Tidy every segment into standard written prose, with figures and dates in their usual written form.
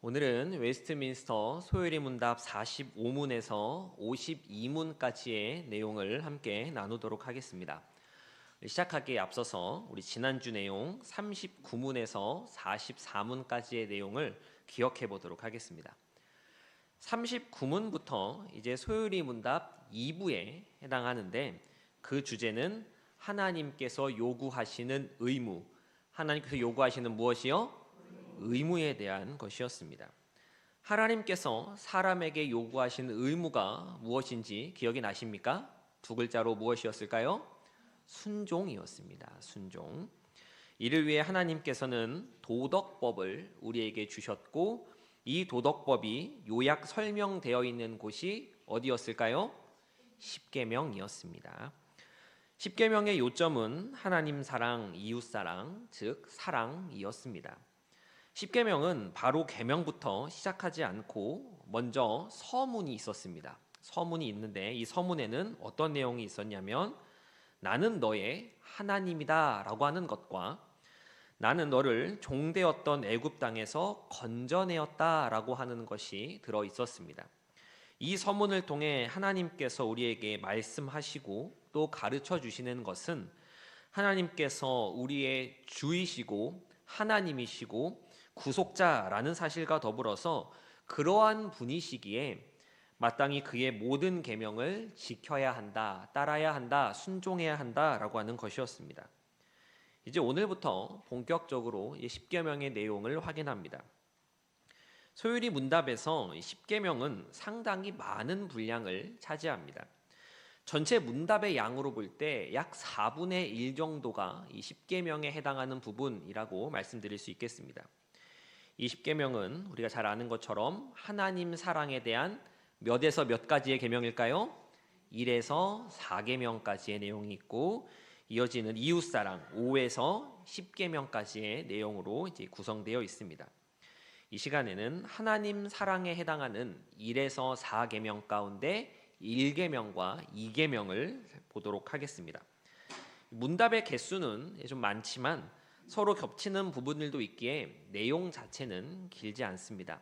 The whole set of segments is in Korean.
오늘은 웨스트민스터 소요리 문답 45문에서 52문까지의 내용을 함께 나누도록 하겠습니다. 시작하기에 앞서서 우리 지난주 내용 39문에서 44문까지의 내용을 기억해 보도록 하겠습니다. 39문부터 이제 소요리 문답 2부에 해당하는데, 그 주제는 하나님께서 요구하시는 의무, 하나님께서 요구하시는 무엇이요? 의무에 대한 것이었습니다. 하나님께서 사람에게 요구하시는 의무가 무엇인지 기억이 나십니까? 두 글자로 무엇이었을까요? 순종이었습니다. 순종. 이를 위해 하나님께서는 도덕법을 우리에게 주셨고, 이 도덕법이 요약 설명되어 있는 곳이 어디였을까요? 십계명이었습니다. 십계명의 요점은 하나님 사랑, 이웃 사랑, 즉 사랑이었습니다. 십계명은 바로 계명부터 시작하지 않고 먼저 서문이 있었습니다. 서문이 있는데, 이 서문에는 어떤 내용이 있었냐면, 나는 너의 하나님이다 라고 하는 것과 나는 너를 종되었던 애굽 땅에서 건져내었다 라고 하는 것이 들어 있었습니다. 이 서문을 통해 하나님께서 우리에게 말씀하시고 또 가르쳐 주시는 것은, 하나님께서 우리의 주이시고 하나님이시고 구속자라는 사실과 더불어서 그러한 분이시기에 마땅히 그의 모든 계명을 지켜야 한다, 따라야 한다, 순종해야 한다라고 하는 것이었습니다. 이제 오늘부터 본격적으로 십계명의 내용을 확인합니다. 소요리 문답에서 십계명은 상당히 많은 분량을 차지합니다. 전체 문답의 양으로 볼 때 약 4분의 1 정도가 이 십계명에 해당하는 부분이라고 말씀드릴 수 있겠습니다. 이 십계명은 우리가 잘 아는 것처럼 하나님 사랑에 대한 몇에서 몇 가지의 계명일까요? 1에서 4계명까지의 내용이 있고, 이어지는 이웃 사랑 5에서 10계명까지의 내용으로 이제 구성되어 있습니다. 이 시간에는 하나님 사랑에 해당하는 1에서 4계명 가운데 1계명과 2계명을 보도록 하겠습니다. 문답의 개수는 좀 많지만 서로 겹치는 부분들도 있기에 내용 자체는 길지 않습니다.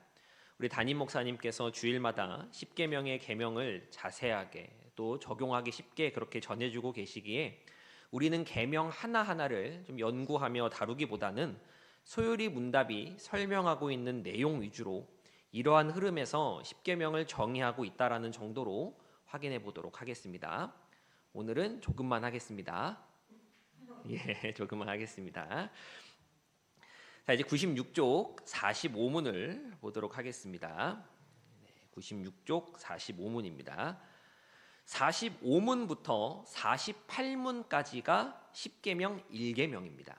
우리 담임 목사님께서 주일마다 십계명의 계명을 자세하게 또 적용하기 쉽게 그렇게 전해주고 계시기에, 우리는 계명 하나하나를 좀 연구하며 다루기보다는 소요리 문답이 설명하고 있는 내용 위주로 이러한 흐름에서 십계명을 정의하고 있다라는 정도로 확인해 보도록 하겠습니다. 오늘은 조금만 하겠습니다. 조금만 하겠습니다. 자, 이제 96쪽 45문을 보도록 하겠습니다. 96쪽 45문입니다. 45문부터 48문까지가 십계명 1계명입니다.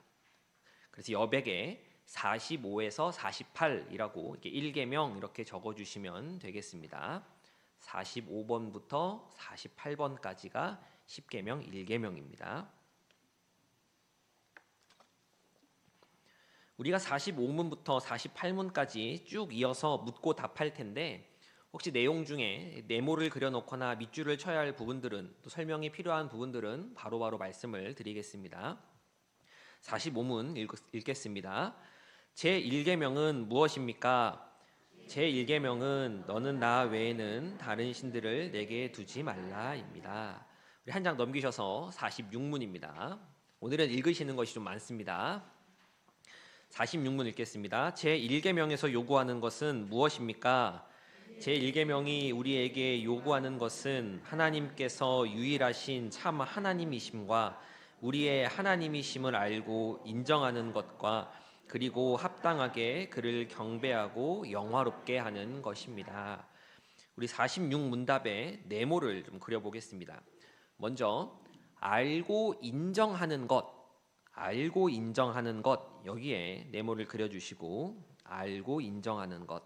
그래서 여백에 45에서 48이라고 이렇게 1계명 이렇게 적어주시면 되겠습니다. 45번부터 48번까지가 십계명 1계명입니다. 우리가 45문부터 48문까지 쭉 이어서 묻고 답할 텐데, 혹시 내용 중에 네모를 그려놓거나 밑줄을 쳐야 할 부분들은, 또 설명이 필요한 부분들은 바로바로 말씀을 드리겠습니다. 45문 읽겠습니다. 제1계명은 무엇입니까? 제1계명은 너는 나 외에는 다른 신들을 내게 두지 말라입니다. 우리 한 장 넘기셔서 46문입니다. 오늘은 읽으시는 것이 좀 많습니다. 46문 읽겠습니다. 제1계명에서 요구하는 것은 무엇입니까? 제1계명이 우리에게 요구하는 것은 하나님께서 유일하신 참 하나님이심과 우리의 하나님이심을 알고 인정하는 것과, 그리고 합당하게 그를 경배하고 영화롭게 하는 것입니다. 우리 46문답의 네모를 좀 그려보겠습니다. 먼저 알고 인정하는 것, 알고 인정하는 것, 여기에 네모를 그려주시고, 알고 인정하는 것.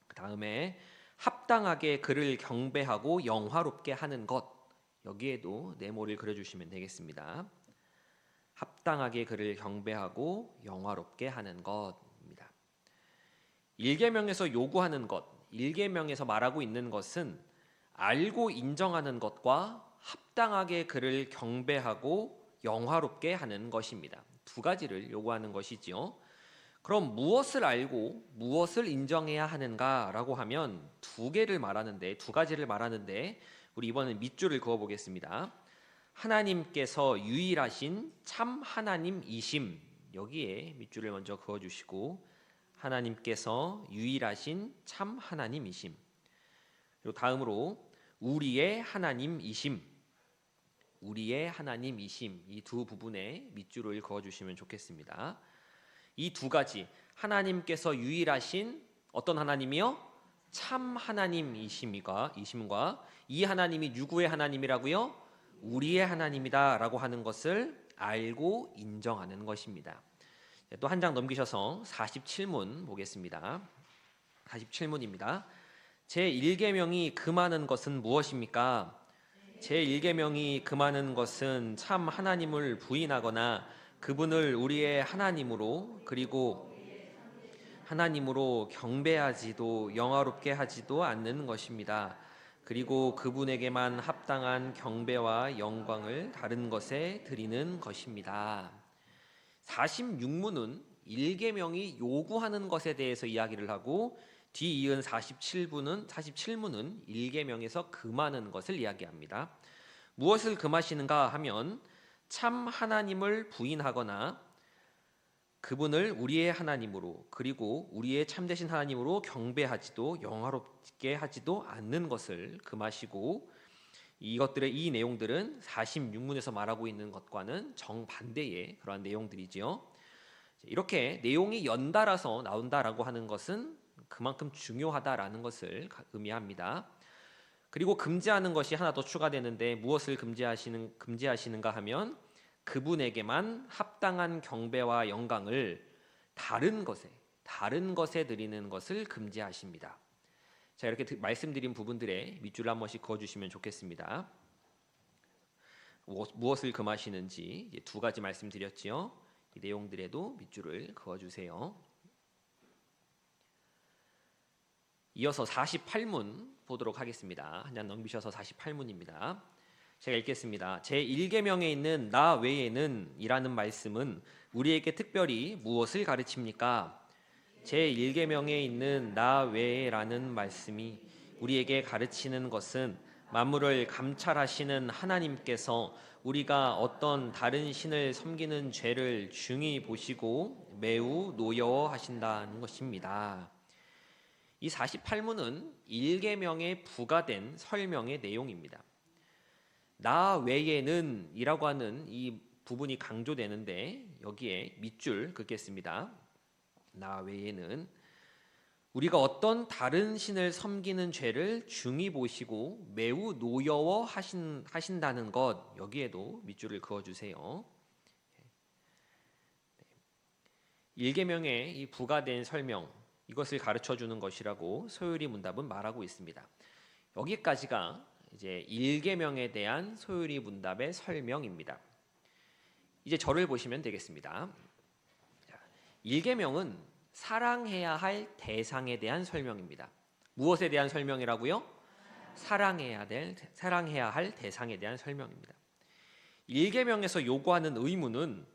그 다음에 합당하게 그를 경배하고 영화롭게 하는 것, 여기에도 네모를 그려주시면 되겠습니다. 합당하게 그를 경배하고 영화롭게 하는 것입니다. 1계명에서 요구하는 것, 1계명에서 말하고 있는 것은 알고 인정하는 것과 합당하게 그를 경배하고 영화롭게 하는 것입니다. 두 가지를 요구하는 것이지요. 그럼 무엇을 알고 무엇을 인정해야 하는가라고 하면 두 개를 말하는데, 두 가지를 말하는데, 우리 이번엔 밑줄을 그어 보겠습니다. 하나님께서 유일하신 참 하나님이심, 여기에 밑줄을 먼저 그어 주시고, 하나님께서 유일하신 참 하나님이심. 그리고 다음으로 우리의 하나님이심, 우리의 하나님이심, 이 두 부분에 밑줄을 그어 주시면 좋겠습니다. 이 두 가지, 하나님께서 유일하신 어떤 하나님이요? 참 하나님이심과 이 하나님이 누구의 하나님이라고요? 우리의 하나님이다라고 하는 것을 알고 인정하는 것입니다. 또 한 장 넘기셔서 47문 보겠습니다. 47문입니다. 제1계명이 금하는 것은 무엇입니까? 제1계명이 금하는 것은 참 하나님을 부인하거나 그분을 우리의 하나님으로, 그리고 하나님으로 경배하지도 영화롭게 하지도 않는 것입니다. 그리고 그분에게만 합당한 경배와 영광을 다른 것에 드리는 것입니다. 46문은 1계명이 요구하는 것에 대해서 이야기를 하고, 뒤이은 47문은 1계명에서 금하는 것을 이야기합니다. 무엇을 금하시는가 하면 참 하나님을 부인하거나 그분을 우리의 하나님으로, 그리고 우리의 참되신 하나님으로 경배하지도 영화롭게 하지도 않는 것을 금하시고, 이 내용들은 46문에서 말하고 있는 것과는 정반대의 그러한 내용들이지요. 이렇게 내용이 연달아서 나온다라고 하는 것은 그만큼 중요하다라는 것을 의미합니다. 그리고 금지하는 것이 하나 더 추가되는데, 무엇을 금지하시는가 하면 그분에게만 합당한 경배와 영광을 다른 것에 드리는 것을 금지하십니다. 자, 이렇게 말씀드린 부분들에 밑줄 한 번씩 그어주시면 좋겠습니다. 무엇을 금하시는지 두 가지 말씀드렸지요. 이 내용들에도 밑줄을 그어주세요. 이어서 48문 보도록 하겠습니다. 한 장 넘기셔서 48문입니다. 제가 읽겠습니다. 제1계명에 있는 나 외에는 이라는 말씀은 우리에게 특별히 무엇을 가르칩니까? 제1계명에 있는 나 외에라는 말씀이 우리에게 가르치는 것은 만물을 감찰하시는 하나님께서 우리가 어떤 다른 신을 섬기는 죄를 중히 보시고 매우 노여워하신다는 것입니다. 이 48문은 1계명에 부과된 설명의 내용입니다. 나 외에는 이라고 하는 이 부분이 강조되는데, 여기에 밑줄 긋겠습니다. 나 외에는 우리가 어떤 다른 신을 섬기는 죄를 중히 보시고 매우 노여워하신다는 것, 여기에도 밑줄을 그어주세요. 1계명에 이 부과된 설명, 이것을 가르쳐주는 것이라고 소요리 문답은 말하고 있습니다. 여기까지가 이제 1계명에 대한 소요리 문답의 설명입니다. 이제 저를 보시면 되겠습니다. 1계명은 사랑해야 할 대상에 대한 설명입니다. 무엇에 대한 설명이라고요? 사랑해야 할 대상에 대한 설명입니다. 1계명에서 요구하는 의무는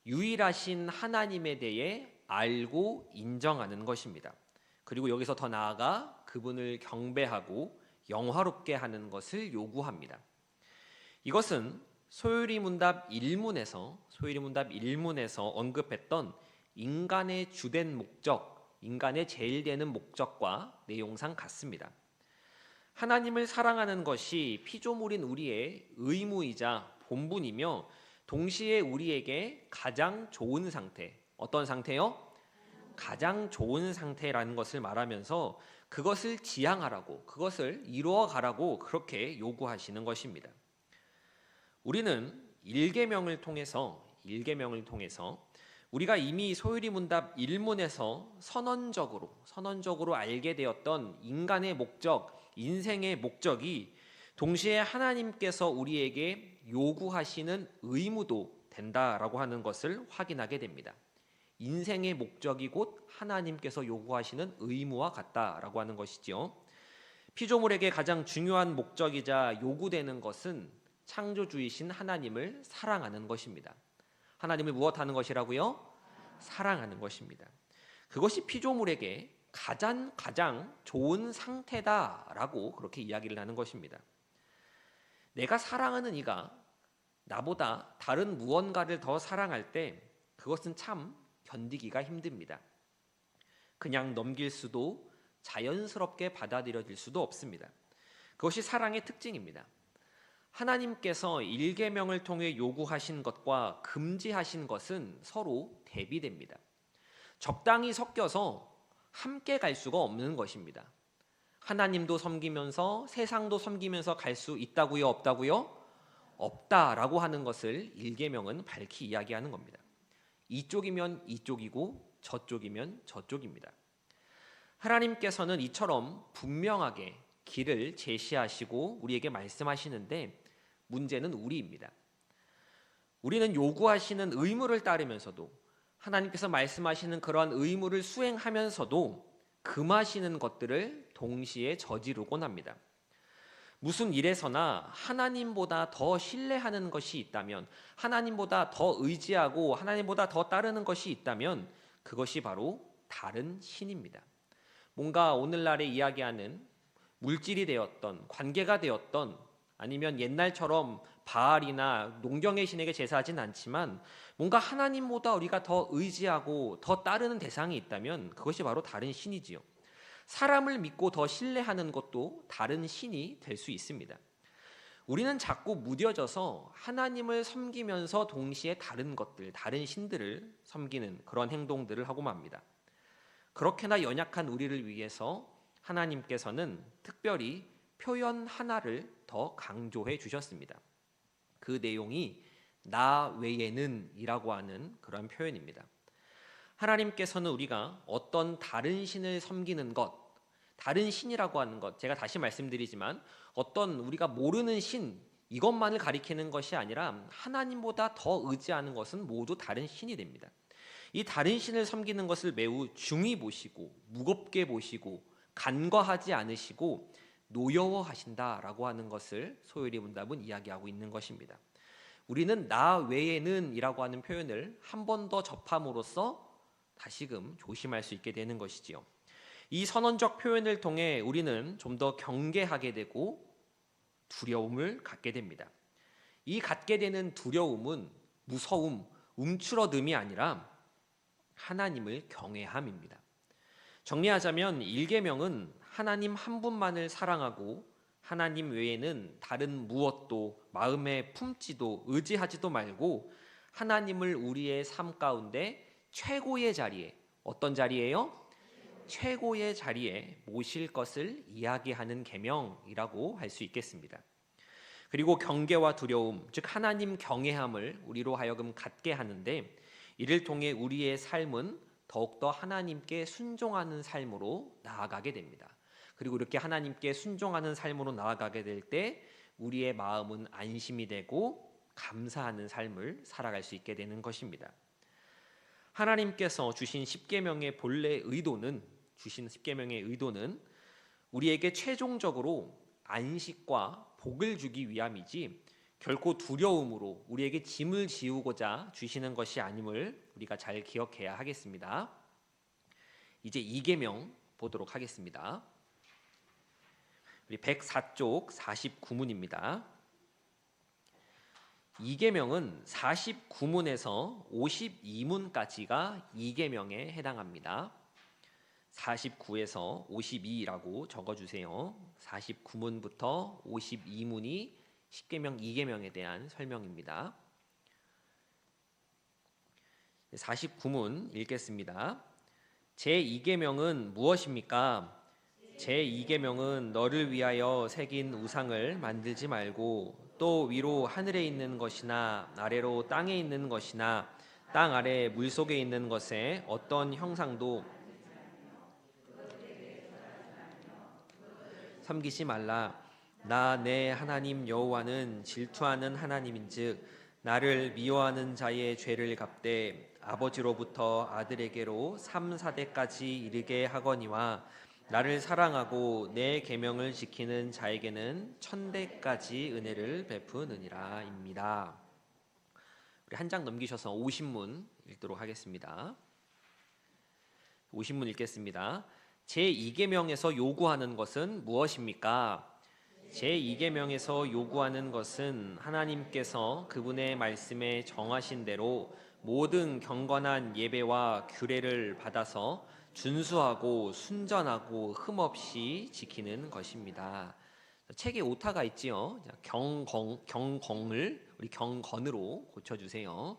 유일하신 하나님에 대해 알고 인정하는 것입니다. 그리고 여기서 더 나아가 그분을 경배하고 영화롭게 하는 것을 요구합니다. 이것은 소요리 문답 1문에서 언급했던 인간의 주된 목적, 인간의 제일 되는 목적과 내용상 같습니다. 하나님을 사랑하는 것이 피조물인 우리의 의무이자 본분이며, 동시에 우리에게 가장 좋은 상태, 어떤 상태요? 가장 좋은 상태라는 것을 말하면서 그것을 지향하라고, 그것을 이루어가라고 그렇게 요구하시는 것입니다. 우리는 1계명을 통해서 우리가 이미 소요리 문답 1문에서 선언적으로 알게 되었던 인간의 목적, 인생의 목적이 동시에 하나님께서 우리에게 요구하시는 의무도 된다라고 하는 것을 확인하게 됩니다. 인생의 목적이 곧 하나님께서 요구하시는 의무와 같다라고 하는 것이지요. 피조물에게 가장 중요한 목적이자 요구되는 것은 창조주이신 하나님을 사랑하는 것입니다. 하나님을 무엇하는 것이라고요? 사랑하는 것입니다. 그것이 피조물에게 가장 좋은 상태다라고 그렇게 이야기를 하는 것입니다. 내가 사랑하는 이가 나보다 다른 무언가를 더 사랑할 때 그것은 참 견디기가 힘듭니다. 그냥 넘길 수도 자연스럽게 받아들여질 수도 없습니다. 그것이 사랑의 특징입니다. 하나님께서 일계명을 통해 요구하신 것과 금지하신 것은 서로 대비됩니다. 적당히 섞여서 함께 갈 수가 없는 것입니다. 하나님도 섬기면서 세상도 섬기면서 갈 수 있다고요, 없다고요? 없다라고 하는 것을 일계명은 밝히 이야기하는 겁니다. 이쪽이면 이쪽이고 저쪽이면 저쪽입니다. 하나님께서는 이처럼 분명하게 길을 제시하시고 우리에게 말씀하시는데 문제는 우리입니다. 우리는 요구하시는 의무를 따르면서도 하나님께서 말씀하시는 그러한 의무를 수행하면서도 금하시는 것들을 동시에 저지르곤 합니다. 무슨 일에서나 하나님보다 더 신뢰하는 것이 있다면, 하나님보다 더 의지하고 하나님보다 더 따르는 것이 있다면 그것이 바로 다른 신입니다. 뭔가 오늘날에 이야기하는 물질이 되었던, 관계가 되었던, 아니면 옛날처럼 바알이나 농경의 신에게 제사하진 않지만 뭔가 하나님보다 우리가 더 의지하고 더 따르는 대상이 있다면 그것이 바로 다른 신이지요. 사람을 믿고 더 신뢰하는 것도 다른 신이 될 수 있습니다. 우리는 자꾸 무뎌져서 하나님을 섬기면서 동시에 다른 것들, 다른 신들을 섬기는 그런 행동들을 하고 맙니다. 그렇게나 연약한 우리를 위해서 하나님께서는 특별히 표현 하나를 더 강조해 주셨습니다. 그 내용이 나 외에는 이라고 하는 그런 표현입니다. 하나님께서는 우리가 어떤 다른 신을 섬기는 것, 다른 신이라고 하는 것, 제가 다시 말씀드리지만 어떤 우리가 모르는 신, 이것만을 가리키는 것이 아니라 하나님보다 더 의지하는 것은 모두 다른 신이 됩니다. 이 다른 신을 섬기는 것을 매우 중히 보시고 무겁게 보시고 간과하지 않으시고 노여워하신다라고 하는 것을 소요리 문답은 이야기하고 있는 것입니다. 우리는 나 외에는 이라고 하는 표현을 한 번 더 접함으로써 다시금 조심할 수 있게 되는 것이지요. 이 선언적 표현을 통해 우리는 좀 더 경계하게 되고 두려움을 갖게 됩니다. 이 갖게 되는 두려움은 무서움, 움츠러듦이 아니라 하나님을 경외함입니다. 정리하자면 일계명은 하나님 한 분만을 사랑하고 하나님 외에는 다른 무엇도 마음에 품지도 의지하지도 말고 하나님을 우리의 삶 가운데 최고의 자리에, 어떤 자리예요? 최고의 자리에 모실 것을 이야기하는 계명이라고 할 수 있겠습니다. 그리고 경계와 두려움, 즉 하나님 경외함을 우리로 하여금 갖게 하는데 이를 통해 우리의 삶은 더욱더 하나님께 순종하는 삶으로 나아가게 됩니다. 그리고 이렇게 하나님께 순종하는 삶으로 나아가게 될 때 우리의 마음은 안심이 되고 감사하는 삶을 살아갈 수 있게 되는 것입니다. 하나님께서 주신 십계명의 본래 의도는 우리에게 최종적으로 안식과 복을 주기 위함이지 결코 두려움으로 우리에게 짐을 지우고자 주시는 것이 아님을 우리가 잘 기억해야 하겠습니다. 이제 2계명 보도록 하겠습니다. 우리 104쪽 49문입니다. 2계명은 49문에서 52문까지가 2계명에 해당합니다. 49에서 52라고 적어주세요. 49문부터 52문이 10계명, 2계명에 대한 설명입니다. 49문 읽겠습니다. 제2계명은 무엇입니까? 제2계명은 너를 위하여 새긴 우상을 만들지 말고 또 위로 하늘에 있는 것이나 아래로 땅에 있는 것이나 땅 아래 물속에 있는 것에 어떤 형상도 섬기지 말라. 나 내 하나님 여호와는 질투하는 하나님인즉 나를 미워하는 자의 죄를 갚되 아버지로부터 아들에게로 3, 4대까지 이르게 하거니와 나를 사랑하고 내 계명을 지키는 자에게는 1000대까지 은혜를 베푸느니라입니다. 우리 한 장 넘기셔서 50문 읽도록 하겠습니다. 50문 읽겠습니다. 제2계명에서 요구하는 것은 무엇입니까? 제2계명에서 요구하는 것은 하나님께서 그분의 말씀에 정하신 대로 모든 경건한 예배와 규례를 받아서 준수하고 순전하고 흠없이 지키는 것입니다. 책에 오타가 있지요. 경건을 우리 경건으로 고쳐주세요.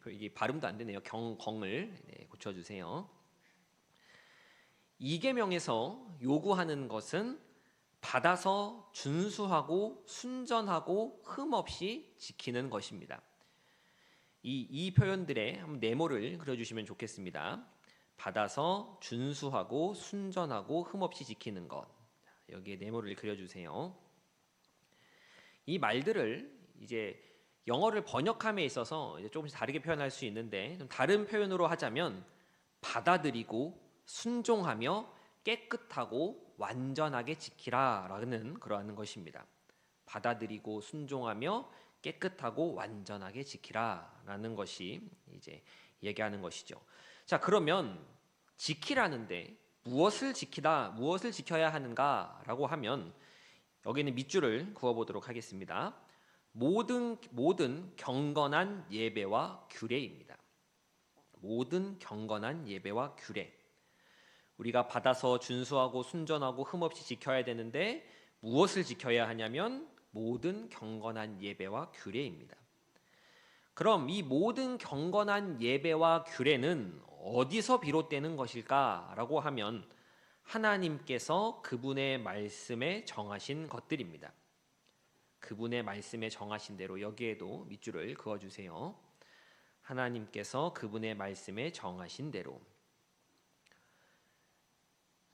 이게 발음도 안 되네요. 경건을 고쳐주세요. 2계명에서 요구하는 것은 받아서 준수하고 순전하고 흠없이 지키는 것입니다. 이 표현들의 한번 네모를 그려주시면 좋겠습니다. 받아서 준수하고 순전하고 흠없이 지키는 것. 여기에 네모를 그려주세요. 이 말들을 이제 영어를 번역함에 있어서 이제 조금씩 다르게 표현할 수 있는데 좀 다른 표현으로 하자면 받아들이고 순종하며 깨끗하고 완전하게 지키라라는 그러한 것입니다. 받아들이고 순종하며 깨끗하고 완전하게 지키라라는 것이 이제 얘기하는 것이죠. 자, 그러면 지키라는데 무엇을 지켜야 하는가라고 하면 여기는 밑줄을 그어 보도록 하겠습니다. 모든 경건한 예배와 규례입니다. 모든 경건한 예배와 규례. 우리가 받아서 준수하고 순전하고 흠없이 지켜야 되는데 무엇을 지켜야 하냐면 모든 경건한 예배와 규례입니다. 그럼 이 모든 경건한 예배와 규례는 어디서 비롯되는 것일까라고 하면 하나님께서 그분의 말씀에 정하신 것들입니다. 그분의 말씀에 정하신 대로 여기에도 밑줄을 그어주세요. 하나님께서 그분의 말씀에 정하신 대로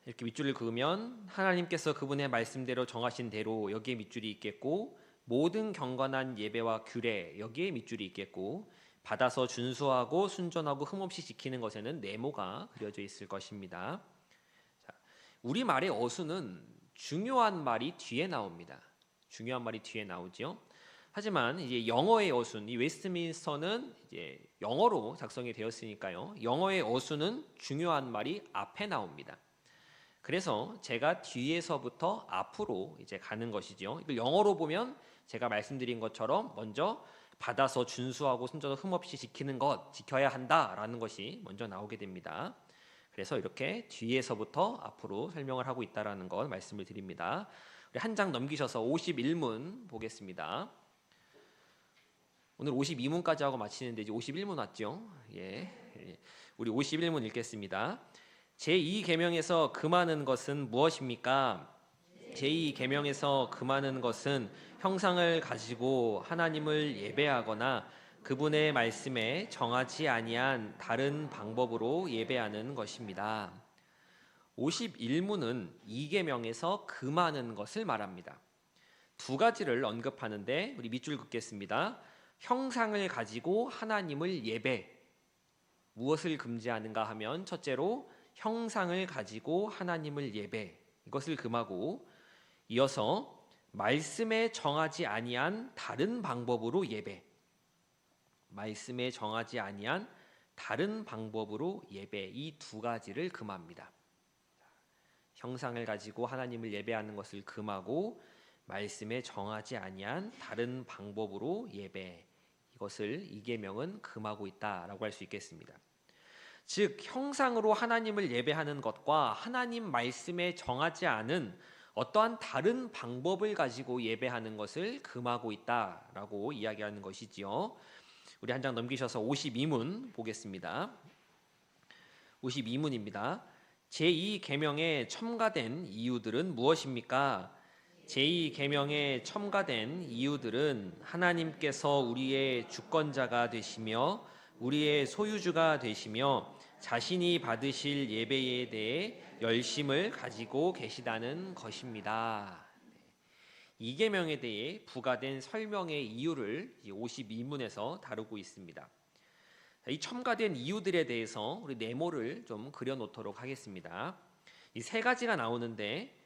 이렇게 밑줄을 그으면 하나님께서 그분의 말씀대로 정하신 대로 여기에 밑줄이 있겠고 모든 경건한 예배와 규례 여기에 밑줄이 있겠고 받아서 준수하고 순전하고 흠없이 지키는 것에는 네모가 그려져 있을 것입니다. 자, 우리말의 어수는 중요한 말이 뒤에 나옵니다. 중요한 말이 뒤에 나오죠. 하지만 이제 영어의 어순, 이 웨스트민스터는 이제 영어로 작성이 되었으니까요. 영어의 어순은 중요한 말이 앞에 나옵니다. 그래서 제가 뒤에서부터 앞으로 이제 가는 것이죠. 이걸 영어로 보면 제가 말씀드린 것처럼 먼저 받아서 준수하고 순전하고 흠없이 지키는 것, 지켜야 한다라는 것이 먼저 나오게 됩니다. 그래서 이렇게 뒤에서부터 앞으로 설명을 하고 있다라는 것 말씀을 드립니다. 우리 한 장 넘기셔서 51문 보겠습니다. 오늘 52문까지 하고 마치는데 이제 51문 왔죠. 예. 우리 51문 읽겠습니다. 제2계명에서 금하는 것은 무엇입니까? 제2계명에서 금하는 것은 형상을 가지고 하나님을 예배하거나 그분의 말씀에 정하지 아니한 다른 방법으로 예배하는 것입니다. 51문은 2계명에서 금하는 것을 말합니다. 두 가지를 언급하는데 우리 밑줄 긋겠습니다. 형상을 가지고 하나님을 예배. 무엇을 금지하는가 하면 첫째로 형상을 가지고 하나님을 예배. 이것을 금하고 이어서 말씀에 정하지 아니한 다른 방법으로 예배. 말씀에 정하지 아니한 다른 방법으로 예배. 이 두 가지를 금합니다. 형상을 가지고 하나님을 예배하는 것을 금하고 말씀에 정하지 아니한 다른 방법으로 예배. 이것을 2계명은 금하고 있다라고 할 수 있겠습니다. 즉 형상으로 하나님을 예배하는 것과 하나님 말씀에 정하지 않은 어떠한 다른 방법을 가지고 예배하는 것을 금하고 있다라고 이야기하는 것이지요. 우리 한 장 넘기셔서 52문 보겠습니다. 52문입니다. 제2계명에 첨가된 이유들은 무엇입니까? 제2계명에 첨가된 이유들은 하나님께서 우리의 주권자가 되시며 우리의 소유주가 되시며 자신이 받으실 예배에 대해 열심을 가지고 계시다는 것입니다. 2계명에 대해 부과된 설명의 이유를 52문에서 다루고 있습니다. 이 첨가된 이유들에 대해서 우리 네모를 좀 그려놓도록 하겠습니다. 이 세 가지가 나오는데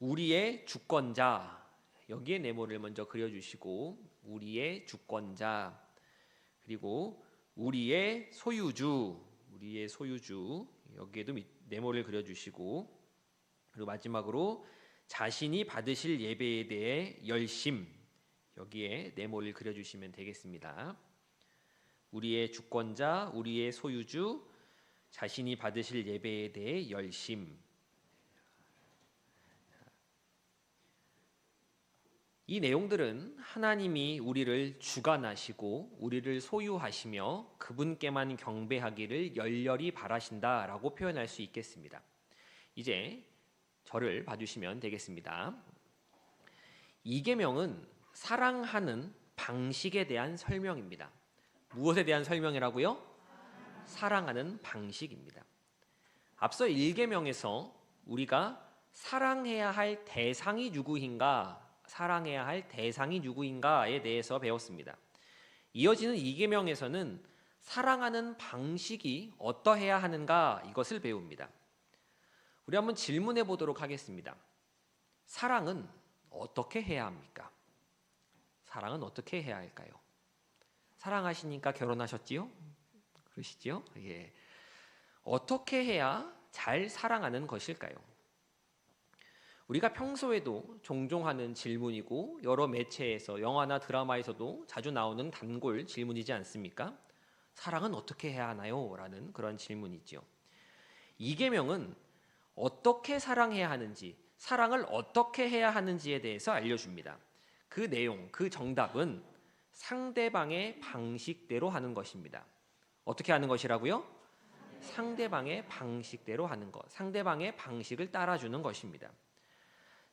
우리의 주권자, 여기에 네모를 먼저 그려주시고 우리의 주권자, 그리고 우리의 소유주, 여기에도 네모를 그려주시고, 그리고 마지막으로 자신이 받으실 예배에 대해 열심, 여기에 네모를 그려주시면 되겠습니다. 우리의 주권자, 우리의 소유주, 자신이 받으실 예배에 대해 열심. 이 내용들은 하나님이 우리를 주관하시고 우리를 소유하시며 그분께만 경배하기를 열렬히 바라신다라고 표현할 수 있겠습니다. 이제 저를 봐주시면 되겠습니다. 이 계명은 사랑하는 방식에 대한 설명입니다. 무엇에 대한 설명이라고요? 사랑하는 방식입니다. 앞서 1계명에서 우리가 사랑해야 할 대상이 누구인가, 사랑해야 할 대상이 누구인가에 대해서 배웠습니다. 이어지는 2계명에서는 사랑하는 방식이 어떠해야 하는가, 이것을 배웁니다. 우리 한번 질문해 보도록 하겠습니다. 사랑은 어떻게 해야 합니까? 사랑은 어떻게 해야 할까요? 사랑하시니까 결혼하셨지요? 그러시지요? 예. 어떻게 해야 잘 사랑하는 것일까요? 우리가 평소에도 종종 하는 질문이고 여러 매체에서 영화나 드라마에서도 자주 나오는 단골 질문이지 않습니까? 사랑은 어떻게 해야 하나요? 라는 그런 질문이죠. 이 계명은 어떻게 사랑해야 하는지, 사랑을 어떻게 해야 하는지에 대해서 알려줍니다. 그 내용, 그 정답은 상대방의 방식대로 하는 것입니다. 어떻게 하는 것이라고요? 상대방의 방식대로 하는 것, 상대방의 방식을 따라주는 것입니다.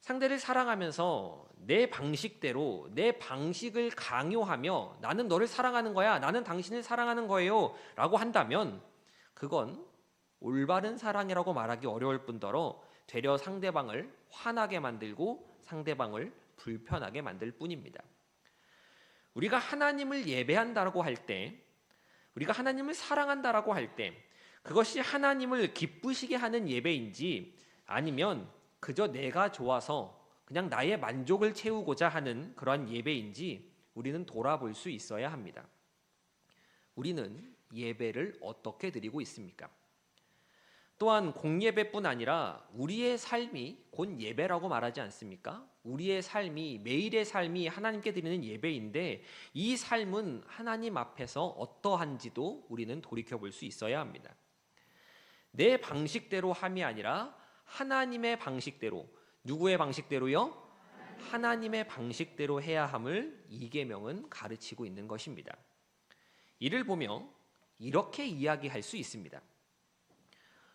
상대를 사랑하면서 내 방식대로 내 방식을 강요하며 나는 너를 사랑하는 거야, 나는 당신을 사랑하는 거예요 라고 한다면 그건 올바른 사랑이라고 말하기 어려울 뿐더러 되려 상대방을 화나게 만들고 상대방을 불편하게 만들 뿐입니다. 우리가 하나님을 예배한다라고 할 때, 우리가 하나님을 사랑한다라고 할 때 그것이 하나님을 기쁘시게 하는 예배인지 아니면 그저 내가 좋아서 그냥 나의 만족을 채우고자 하는 그러한 예배인지 우리는 돌아볼 수 있어야 합니다. 우리는 예배를 어떻게 드리고 있습니까? 또한 공예배뿐 아니라 우리의 삶이 곧 예배라고 말하지 않습니까? 우리의 삶이, 매일의 삶이 하나님께 드리는 예배인데 이 삶은 하나님 앞에서 어떠한지도 우리는 돌이켜볼 수 있어야 합니다. 내 방식대로 함이 아니라 하나님의 방식대로, 누구의 방식대로요? 하나님의 방식대로 해야 함을 이 계명은 가르치고 있는 것입니다. 이를 보며 이렇게 이야기할 수 있습니다.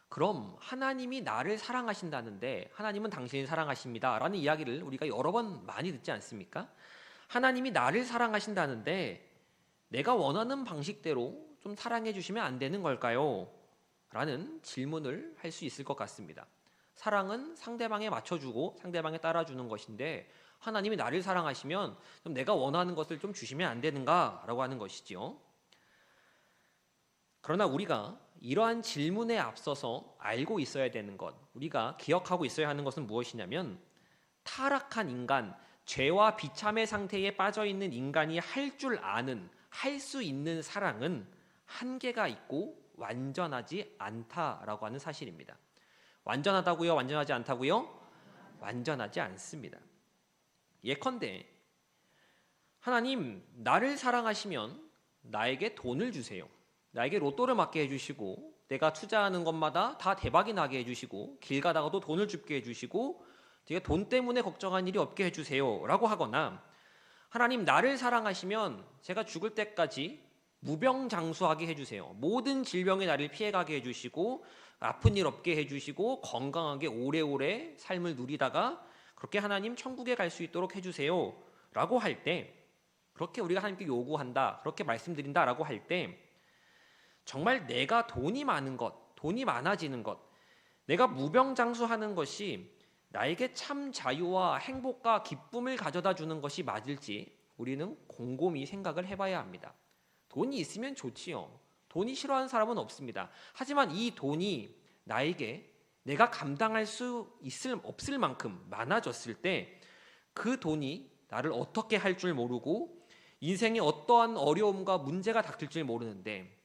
그럼 하나님이 나를 사랑하신다는데 하나님은 당신을 사랑하십니다 라는 이야기를 우리가 여러 번 많이 듣지 않습니까? 하나님이 나를 사랑하신다는데 내가 원하는 방식대로 좀 사랑해 주시면 안 되는 걸까요? 라는 질문을 할 수 있을 것 같습니다. 사랑은 상대방에 맞춰주고 상대방에 따라주는 것인데 하나님이 나를 사랑하시면 좀 내가 원하는 것을 좀 주시면 안 되는가? 라고 하는 것이지요. 그러나 우리가 이러한 질문에 앞서서 알고 있어야 되는 것, 우리가 기억하고 있어야 하는 것은 무엇이냐면 타락한 인간, 죄와 비참의 상태에 빠져있는 인간이 할 줄 아는, 할 수 있는 사랑은 한계가 있고 완전하지 않다라고 하는 사실입니다. 완전하다고요? 완전하지 않다고요? 완전하지 않습니다. 예컨대 하나님 나를 사랑하시면 나에게 돈을 주세요. 나에게 로또를 맞게 해주시고 내가 투자하는 것마다 다 대박이 나게 해주시고 길 가다가도 돈을 줍게 해주시고 제가 돈 때문에 걱정한 일이 없게 해주세요 라고 하거나 하나님 나를 사랑하시면 제가 죽을 때까지 무병장수하게 해주세요. 모든 질병에 나를 피해가게 해주시고 아픈 일 없게 해주시고 건강하게 오래오래 삶을 누리다가 그렇게 하나님 천국에 갈 수 있도록 해주세요 라고 할 때, 그렇게 우리가 하나님께 요구한다, 그렇게 말씀드린다 라고 할 때 정말 내가 돈이 많은 것, 돈이 많아지는 것, 내가 무병장수하는 것이 나에게 참 자유와 행복과 기쁨을 가져다 주는 것이 맞을지 우리는 곰곰이 생각을 해봐야 합니다. 돈이 있으면 좋지요. 돈이 싫어하는 사람은 없습니다. 하지만 이 돈이 나에게 내가 감당할 수 없을 만큼 많아졌을 때 그 돈이 나를 어떻게 할 줄 모르고 인생에 어떠한 어려움과 문제가 닥칠 줄 모르는데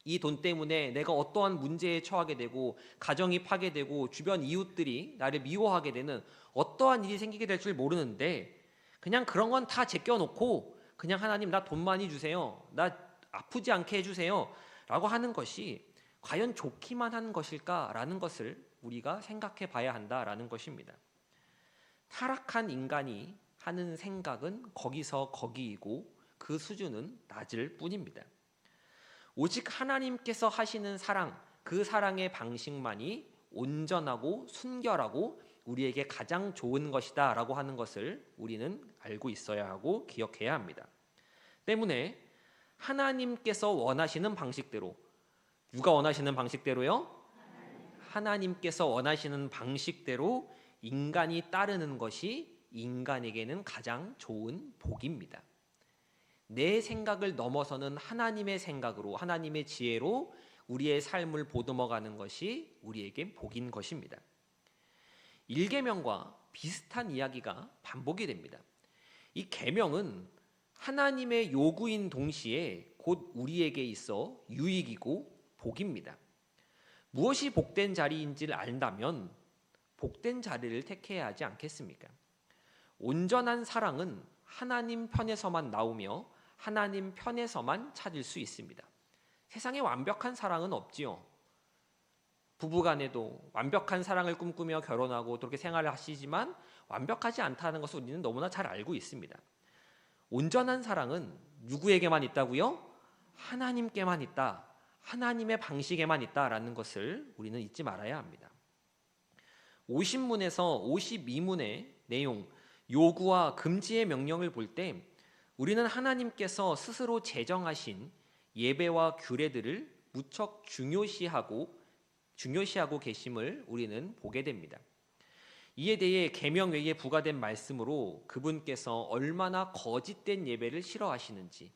이 돈 때문에 내가 어떠한 문제에 처하게 되고 가정이 파괴되고 주변 이웃들이 나를 미워하게 되는 어떠한 일이 생기게 될 줄 모르는데 그냥 그런 건 다 제껴놓고 그냥 하나님 나 돈 많이 주세요. 나 아프지 않게 해주세요. 라고 하는 것이 과연 좋기만 한 것일까라는 것을 우리가 생각해 봐야 한다라는 것입니다. 타락한 인간이 하는 생각은 거기서 거기이고 그 수준은 낮을 뿐입니다. 오직 하나님께서 하시는 사랑, 그 사랑의 방식만이 온전하고 순결하고 우리에게 가장 좋은 것이다 라고 하는 것을 우리는 알고 있어야 하고 기억해야 합니다. 때문에 하나님께서 원하시는 방식대로, 누가 원하시는 방식대로요? 하나님께서 원하시는 방식대로 인간이 따르는 것이 인간에게는 가장 좋은 복입니다. 내 생각을 넘어서는 하나님의 생각으로, 하나님의 지혜로 우리의 삶을 보듬어가는 것이 우리에게 복인 것입니다. 1계명과 비슷한 이야기가 반복이 됩니다. 이 계명은 하나님의 요구인 동시에 곧 우리에게 있어 유익이고 복입니다. 무엇이 복된 자리인지를 안다면 복된 자리를 택해야 하지 않겠습니까? 온전한 사랑은 하나님 편에서만 나오며 하나님 편에서만 찾을 수 있습니다. 세상에 완벽한 사랑은 없지요. 부부간에도 완벽한 사랑을 꿈꾸며 결혼하고 그렇게 생활을 하시지만 완벽하지 않다는 것을 우리는 너무나 잘 알고 있습니다. 온전한 사랑은 누구에게만 있다고요? 하나님께만 있다. 하나님의 방식에만 있다라는 것을 우리는 잊지 말아야 합니다. 50문에서 52문의 내용, 요구와 금지의 명령을 볼 때 우리는 하나님께서 스스로 제정하신 예배와 규례들을 무척 중요시하고 계심을 우리는 보게 됩니다. 이에 대해 계명 외에 부과된 말씀으로 그분께서 얼마나 거짓된 예배를 싫어하시는지,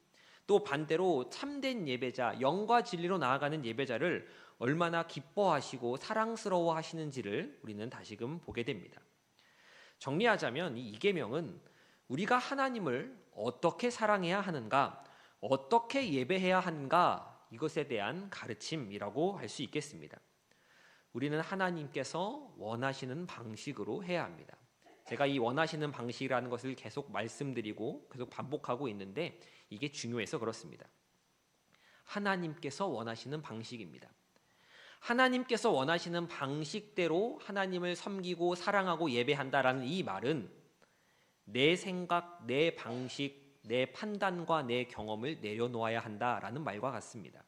또 반대로 참된 예배자, 영과 진리로 나아가는 예배자를 얼마나 기뻐하시고 사랑스러워 하시는지를 우리는 다시금 보게 됩니다. 정리하자면 이 계명은 우리가 하나님을 어떻게 사랑해야 하는가, 어떻게 예배해야 하는가, 이것에 대한 가르침이라고 할 수 있겠습니다. 우리는 하나님께서 원하시는 방식으로 해야 합니다. 제가 이 원하시는 방식이라는 것을 계속 말씀드리고 계속 반복하고 있는데 이게 중요해서 그렇습니다. 하나님께서 원하시는 방식입니다. 하나님께서 원하시는 방식대로 하나님을 섬기고 사랑하고 예배한다라는 이 말은 내 생각, 내 방식, 내 판단과 내 경험을 내려놓아야 한다라는 말과 같습니다.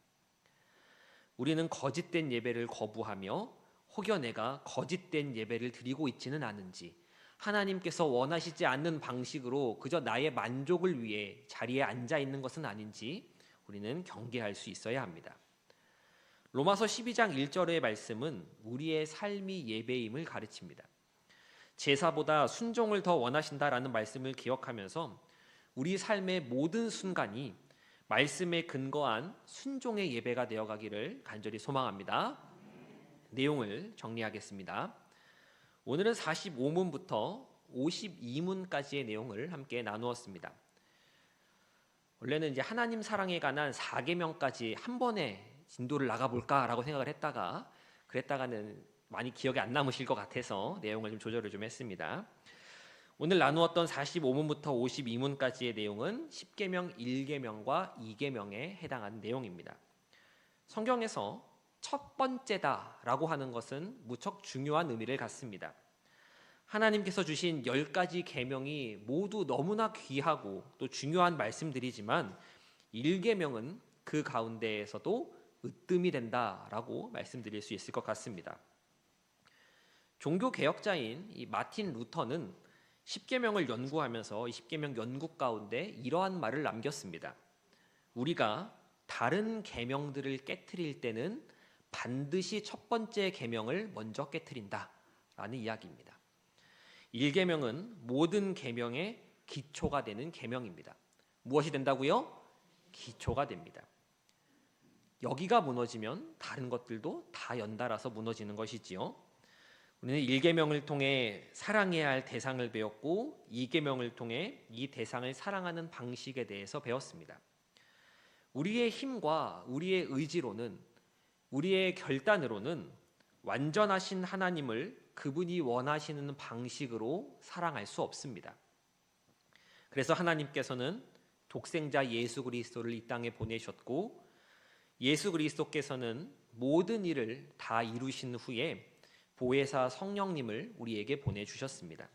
우리는 거짓된 예배를 거부하며 혹여 내가 거짓된 예배를 드리고 있지는 않은지, 하나님께서 원하시지 않는 방식으로 그저 나의 만족을 위해 자리에 앉아 있는 것은 아닌지 우리는 경계할 수 있어야 합니다. 로마서 12장 1절의 말씀은 우리의 삶이 예배임을 가르칩니다. 제사보다 순종을 더 원하신다라는 말씀을 기억하면서 우리 삶의 모든 순간이 말씀에 근거한 순종의 예배가 되어가기를 간절히 소망합니다. 내용을 정리하겠습니다. 오늘은 45문부터 52문까지의 내용을 함께 나누었습니다. 원래는 이제 하나님 사랑에 관한 4계명까지 한 번에 진도를 나가볼까라고 생각을 그랬다가는 많이 기억에 안 남으실 것 같아서 내용을 좀 조절을 좀 했습니다. 오늘 나누었던 45문부터 52문까지의 내용은 10계명, 1계명과 2계명에 해당하는 내용입니다. 성경에서 첫 번째다라고 하는 것은 무척 중요한 의미를 갖습니다. 하나님께서 주신 10가지 계명이 모두 너무나 귀하고 또 중요한 말씀들이지만 1계명은 그 가운데에서도 으뜸이 된다라고 말씀드릴 수 있을 것 같습니다. 종교 개혁자인 이 마틴 루터는 10계명을 연구하면서 이 10계명 연구 가운데 이러한 말을 남겼습니다. 우리가 다른 계명들을 깨트릴 때는 반드시 첫 번째 계명을 먼저 깨트린다라는 이야기입니다. 1계명은 모든 계명의 기초가 되는 계명입니다. 무엇이 된다고요? 기초가 됩니다. 여기가 무너지면 다른 것들도 다 연달아서 무너지는 것이지요. 우리는 1계명을 통해 사랑해야 할 대상을 배웠고 2계명을 통해 이 대상을 사랑하는 방식에 대해서 배웠습니다. 우리의 힘과 우리의 의지로는, 우리의 결단으로는 완전하신 하나님을 그분이 원하시는 방식으로 사랑할 수 없습니다. 그래서 하나님께서는 독생자 예수 그리스도를 이 땅에 보내셨고, 예수 그리스도께서는 모든 일을 다 이루신 후에 보혜사 성령님을 우리에게 보내주셨습니다.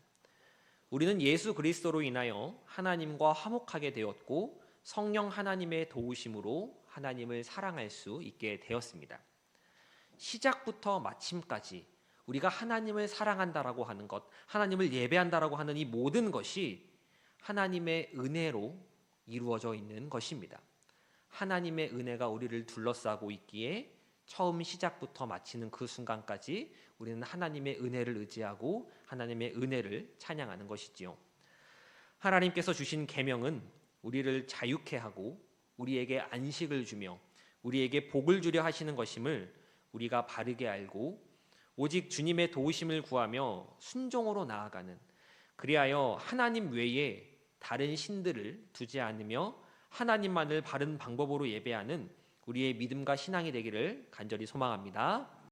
우리는 예수 그리스도로 인하여 하나님과 화목하게 되었고, 성령 하나님의 도우심으로 하나님을 사랑할 수 있게 되었습니다. 시작부터 마침까지 우리가 하나님을 사랑한다라고 하는 것, 하나님을 예배한다라고 하는 이 모든 것이 하나님의 은혜로 이루어져 있는 것입니다. 하나님의 은혜가 우리를 둘러싸고 있기에 처음 시작부터 마치는 그 순간까지 우리는 하나님의 은혜를 의지하고 하나님의 은혜를 찬양하는 것이지요. 하나님께서 주신 계명은 우리를 자유케 하고 우리에게 안식을 주며 우리에게 복을 주려 하시는 것임을 우리가 바르게 알고, 오직 주님의 도우심을 구하며 순종으로 나아가는, 그리하여 하나님 외에 다른 신들을 두지 않으며 하나님만을 바른 방법으로 예배하는 우리의 믿음과 신앙이 되기를 간절히 소망합니다.